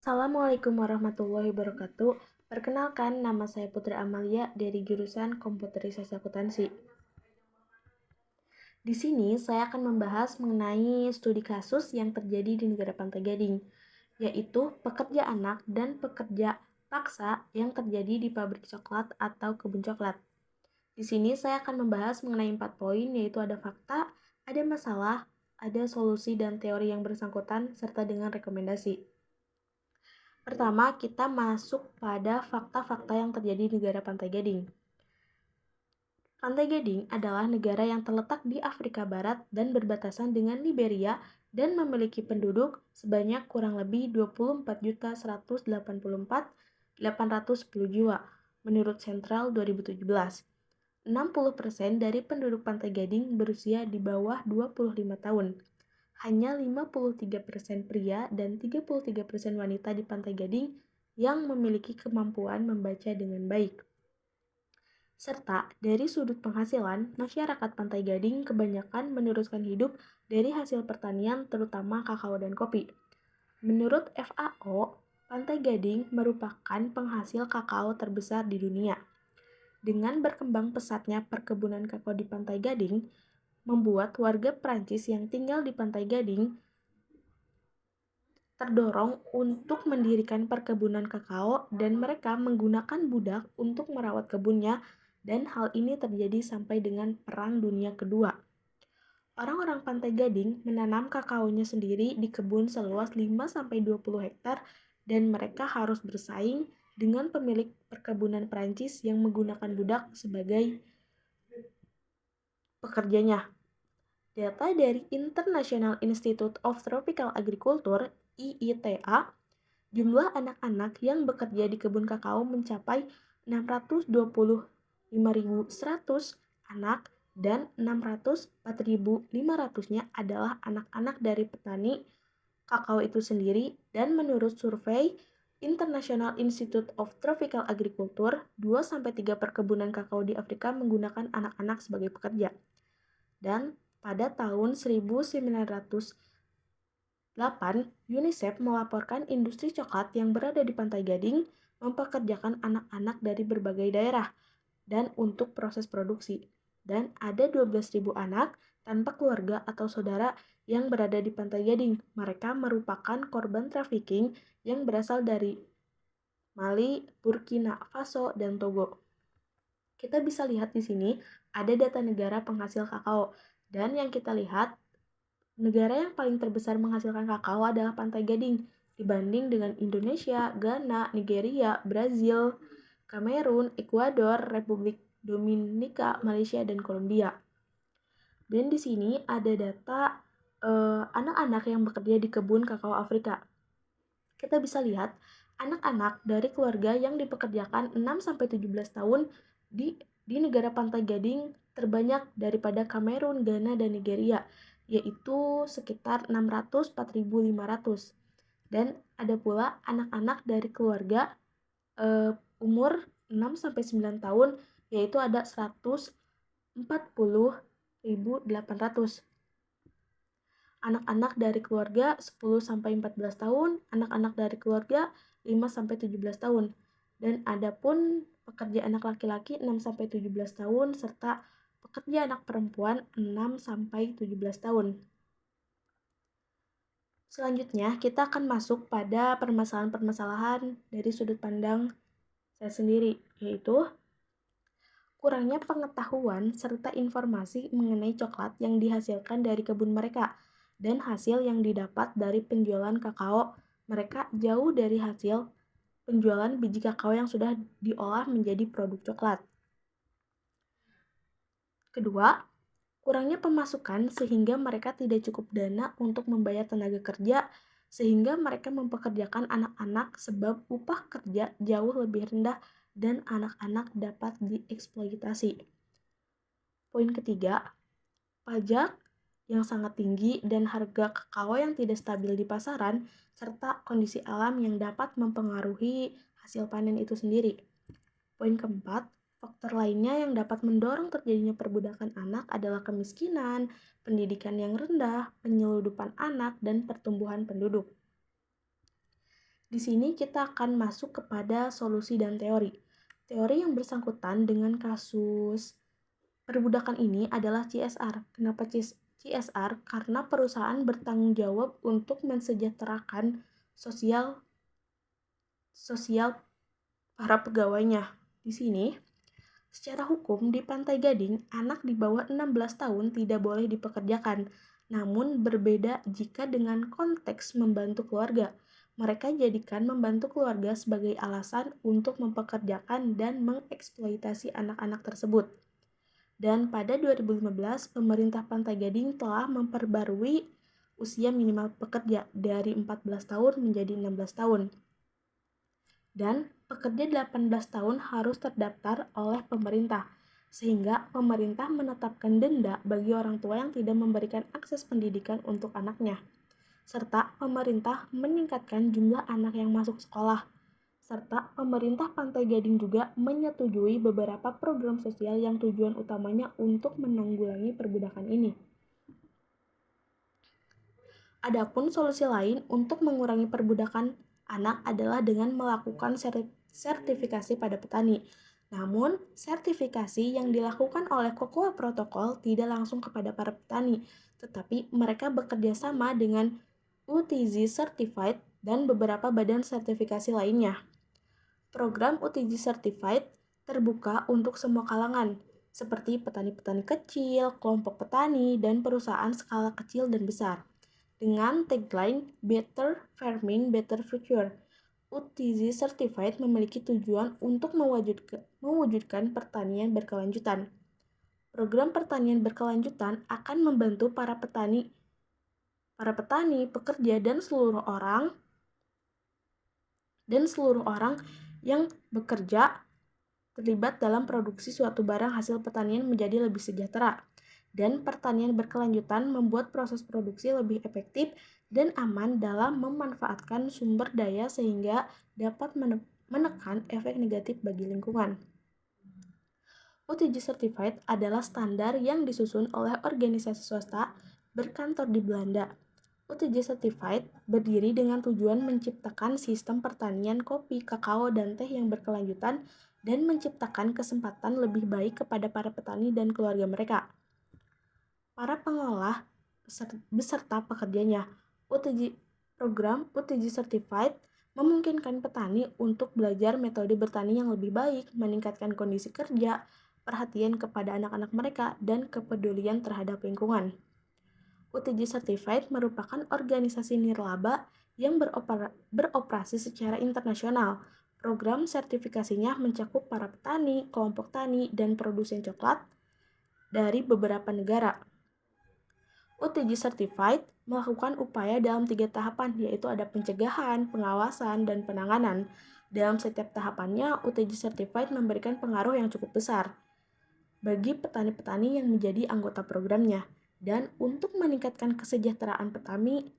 Assalamualaikum warahmatullahi wabarakatuh. Perkenalkan, nama saya Putri Amalia dari jurusan Komputerisasi Akuntansi. Di sini saya akan membahas mengenai studi kasus yang terjadi di negara Pantai Gading, yaitu pekerja anak dan pekerja paksa yang terjadi di pabrik coklat atau kebun coklat. Di sini saya akan membahas mengenai 4 poin, yaitu ada fakta, ada masalah, ada solusi dan teori yang bersangkutan, serta dengan rekomendasi. Pertama, kita masuk pada fakta-fakta yang terjadi di negara Pantai Gading. Pantai Gading adalah negara yang terletak di Afrika Barat dan berbatasan dengan Liberia dan memiliki penduduk sebanyak kurang lebih 24.184.810 jiwa menurut Sentral 2017. 60% dari penduduk Pantai Gading berusia di bawah 25 tahun. Hanya 53% pria dan 33% wanita di Pantai Gading yang memiliki kemampuan membaca dengan baik. Serta dari sudut penghasilan, masyarakat Pantai Gading kebanyakan meneruskan hidup dari hasil pertanian terutama kakao dan kopi. Menurut FAO, Pantai Gading merupakan penghasil kakao terbesar di dunia. Dengan berkembang pesatnya perkebunan kakao di Pantai Gading, membuat warga Prancis yang tinggal di Pantai Gading terdorong untuk mendirikan perkebunan kakao dan mereka menggunakan budak untuk merawat kebunnya dan hal ini terjadi sampai dengan Perang Dunia Kedua. Orang-orang Pantai Gading menanam kakaonya sendiri di kebun seluas 5-20 hektar dan mereka harus bersaing dengan pemilik perkebunan Prancis yang menggunakan budak sebagai pekerjanya. Data dari International Institute of Tropical Agriculture (IITA), jumlah anak-anak yang bekerja di kebun kakao mencapai 625.100 anak dan 604.500-nya adalah anak-anak dari petani kakao itu sendiri dan menurut survei International Institute of Tropical Agriculture, 2-3 perkebunan kakao di Afrika menggunakan anak-anak sebagai pekerja. Dan pada tahun 1908, UNICEF melaporkan industri coklat yang berada di Pantai Gading mempekerjakan anak-anak dari berbagai daerah dan untuk proses produksi. Dan ada 12.000 anak tanpa keluarga atau saudara yang berada di Pantai Gading. Mereka merupakan korban trafficking yang berasal dari Mali, Burkina Faso, dan Togo. Kita bisa lihat di sini ada data negara penghasil kakao. Dan yang kita lihat, negara yang paling terbesar menghasilkan kakao adalah Pantai Gading, dibanding dengan Indonesia, Ghana, Nigeria, Brazil, Kamerun, Ekuador, Republik Dominika, Malaysia, dan Kolombia. Dan di sini ada data anak-anak yang bekerja di kebun kakao Afrika. Kita bisa lihat anak-anak dari keluarga yang dipekerjakan 6-17 tahun di negara Pantai Gading terbanyak daripada Kamerun, Ghana, dan Nigeria, yaitu sekitar 604.500. Dan ada pula anak-anak dari keluarga umur 6-9 tahun, yaitu ada 140.800. Anak-anak dari keluarga 10-14 tahun, anak-anak dari keluarga 5-17 tahun. Dan ada pun pekerja anak laki-laki 6-17 tahun serta pekerja anak perempuan 6-17 tahun. Selanjutnya, kita akan masuk pada permasalahan-permasalahan dari sudut pandang saya sendiri, yaitu kurangnya pengetahuan serta informasi mengenai coklat yang dihasilkan dari kebun mereka dan hasil yang didapat dari penjualan kakao mereka jauh dari hasil penjualan biji kakao yang sudah diolah menjadi produk coklat. Kedua, kurangnya pemasukan sehingga mereka tidak cukup dana untuk membayar tenaga kerja sehingga mereka mempekerjakan anak-anak sebab upah kerja jauh lebih rendah dan anak-anak dapat dieksploitasi. Poin ketiga, pajak yang sangat tinggi dan harga kakao yang tidak stabil di pasaran serta kondisi alam yang dapat mempengaruhi hasil panen itu sendiri. Poin keempat, faktor lainnya yang dapat mendorong terjadinya perbudakan anak adalah kemiskinan, pendidikan yang rendah, penyeludupan anak, dan pertumbuhan penduduk. Di sini kita akan masuk kepada solusi dan teori. Teori yang bersangkutan dengan kasus perbudakan ini adalah CSR. Kenapa CSR? Karena perusahaan bertanggung jawab untuk mensejahterakan sosial para pegawainya. Di sini, secara hukum di Pantai Gading, anak di bawah 16 tahun tidak boleh dipekerjakan. Namun berbeda jika dengan konteks membantu keluarga. Mereka jadikan membantu keluarga sebagai alasan untuk mempekerjakan dan mengeksploitasi anak-anak tersebut. Dan pada 2015, pemerintah Pantai Gading telah memperbarui usia minimal pekerja dari 14 tahun menjadi 16 tahun. Dan pekerja 18 tahun harus terdaftar oleh pemerintah, sehingga pemerintah menetapkan denda bagi orang tua yang tidak memberikan akses pendidikan untuk anaknya, serta pemerintah meningkatkan jumlah anak yang masuk sekolah, serta pemerintah Pantai Gading juga menyetujui beberapa program sosial yang tujuan utamanya untuk menanggulangi perbudakan ini. Adapun solusi lain untuk mengurangi perbudakan anak adalah dengan melakukan sertifikasi pada petani. Namun, sertifikasi yang dilakukan oleh Cocoa Protocol tidak langsung kepada para petani, tetapi mereka bekerja sama dengan UTZ Certified dan beberapa badan sertifikasi lainnya. Program UTZ Certified terbuka untuk semua kalangan, seperti petani-petani kecil, kelompok petani, dan perusahaan skala kecil dan besar. Dengan tagline Better Farming, Better Future, UTZ Certified memiliki tujuan untuk mewujudkan pertanian berkelanjutan. Program pertanian berkelanjutan akan membantu para petani, pekerja, dan seluruh orang yang bekerja terlibat dalam produksi suatu barang hasil pertanian menjadi lebih sejahtera. Dan pertanian berkelanjutan membuat proses produksi lebih efektif dan aman dalam memanfaatkan sumber daya sehingga dapat menekan efek negatif bagi lingkungan. UTZ Certified adalah standar yang disusun oleh organisasi swasta berkantor di Belanda. UTZ Certified berdiri dengan tujuan menciptakan sistem pertanian kopi, kakao, dan teh yang berkelanjutan dan menciptakan kesempatan lebih baik kepada para petani dan keluarga mereka. Para pengelola beserta pekerjanya. Program UTZ Certified memungkinkan petani untuk belajar metode bertani yang lebih baik, meningkatkan kondisi kerja, perhatian kepada anak-anak mereka, dan kepedulian terhadap lingkungan. UTZ Certified merupakan organisasi nirlaba yang beroperasi secara internasional. Program sertifikasinya mencakup para petani, kelompok tani, dan produsen coklat dari beberapa negara. UTZ Certified melakukan upaya dalam 3 tahapan, yaitu ada pencegahan, pengawasan, dan penanganan. Dalam setiap tahapannya, UTZ Certified memberikan pengaruh yang cukup besar bagi petani-petani yang menjadi anggota programnya. Dan untuk meningkatkan kesejahteraan petani,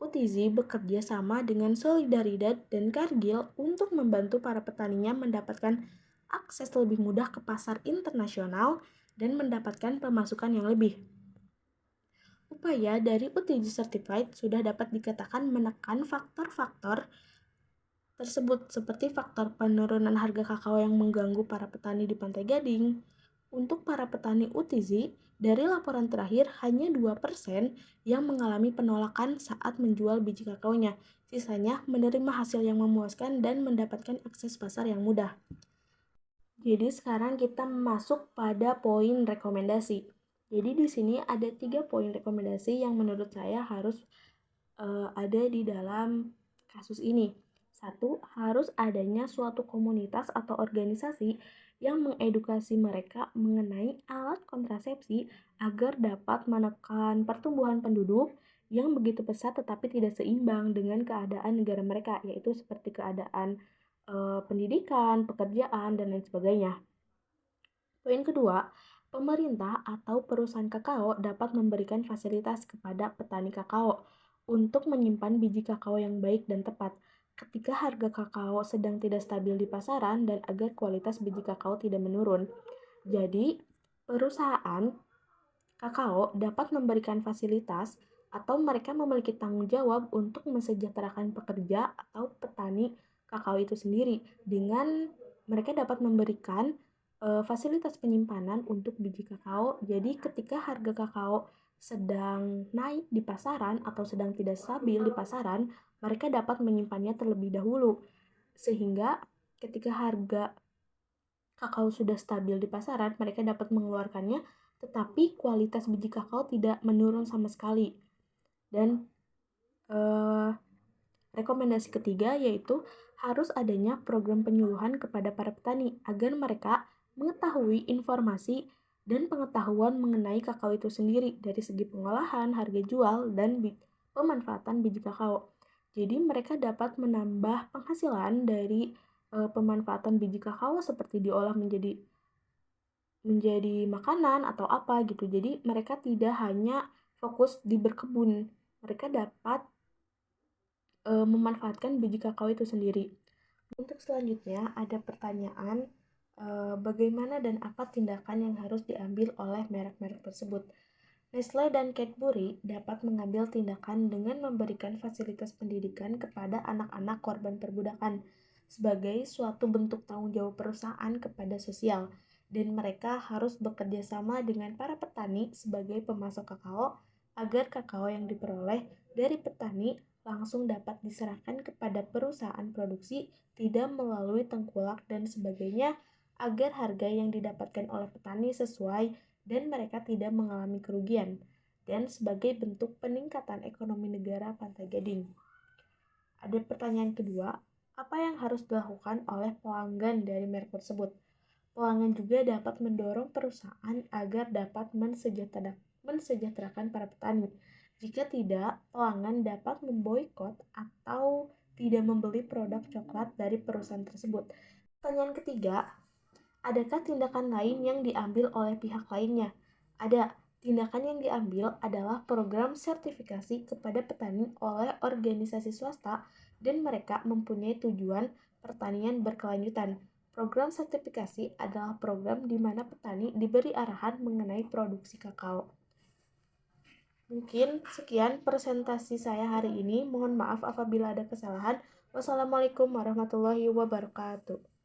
UTZ bekerja sama dengan Solidaridad dan Cargill untuk membantu para petaninya mendapatkan akses lebih mudah ke pasar internasional dan mendapatkan pemasukan yang lebih. Upaya dari UTZ Certified sudah dapat dikatakan menekan faktor-faktor tersebut seperti faktor penurunan harga kakao yang mengganggu para petani di Pantai Gading. Untuk para petani UTZ, dari laporan terakhir hanya 2% yang mengalami penolakan saat menjual biji kakaonya. Sisanya menerima hasil yang memuaskan dan mendapatkan akses pasar yang mudah. Jadi sekarang kita masuk pada poin rekomendasi. Jadi di sini ada 3 poin rekomendasi yang menurut saya harus ada di dalam kasus ini. 1. Harus adanya suatu komunitas atau organisasi yang mengedukasi mereka mengenai alat kontrasepsi agar dapat menekan pertumbuhan penduduk yang begitu pesat tetapi tidak seimbang dengan keadaan negara mereka, yaitu seperti keadaan pendidikan, pekerjaan, dan lain sebagainya. Poin kedua, pemerintah atau perusahaan kakao dapat memberikan fasilitas kepada petani kakao untuk menyimpan biji kakao yang baik dan tepat ketika harga kakao sedang tidak stabil di pasaran dan agar kualitas biji kakao tidak menurun. Jadi, perusahaan kakao dapat memberikan fasilitas atau mereka memiliki tanggung jawab untuk mesejahterakan pekerja atau petani kakao itu sendiri dengan mereka dapat memberikan fasilitas penyimpanan untuk biji kakao. Jadi ketika harga kakao sedang naik di pasaran atau sedang tidak stabil di pasaran, mereka dapat menyimpannya terlebih dahulu. Sehingga ketika harga kakao sudah stabil di pasaran, mereka dapat mengeluarkannya, tetapi kualitas biji kakao tidak menurun sama sekali. Dan rekomendasi ketiga yaitu harus adanya program penyuluhan kepada para petani agar mereka mengetahui informasi dan pengetahuan mengenai kakao itu sendiri dari segi pengolahan, harga jual, dan pemanfaatan biji kakao. Jadi mereka dapat menambah penghasilan dari pemanfaatan biji kakao seperti diolah menjadi makanan atau apa gitu. Jadi mereka tidak hanya fokus di berkebun, mereka dapat memanfaatkan biji kakao itu sendiri. Untuk selanjutnya ada pertanyaan bagaimana dan apa tindakan yang harus diambil oleh merek-merek tersebut. Nestle dan Cadbury dapat mengambil tindakan dengan memberikan fasilitas pendidikan kepada anak-anak korban perbudakan sebagai suatu bentuk tanggung jawab perusahaan kepada sosial, dan mereka harus bekerja sama dengan para petani sebagai pemasok kakao agar kakao yang diperoleh dari petani langsung dapat diserahkan kepada perusahaan produksi, tidak melalui tengkulak dan sebagainya, agar harga yang didapatkan oleh petani sesuai dan mereka tidak mengalami kerugian, dan sebagai bentuk peningkatan ekonomi negara Pantai Gading. Ada pertanyaan kedua, apa yang harus dilakukan oleh pelanggan dari merek tersebut? Pelanggan juga dapat mendorong perusahaan agar dapat mensejahterakan para petani. Jika tidak, pelanggan dapat memboikot atau tidak membeli produk coklat dari perusahaan tersebut. Pertanyaan ketiga, adakah tindakan lain yang diambil oleh pihak lainnya? Ada. Tindakan yang diambil adalah program sertifikasi kepada petani oleh organisasi swasta dan mereka mempunyai tujuan pertanian berkelanjutan. Program sertifikasi adalah program di mana petani diberi arahan mengenai produksi kakao. Mungkin sekian presentasi saya hari ini. Mohon maaf apabila ada kesalahan. Wassalamualaikum warahmatullahi wabarakatuh.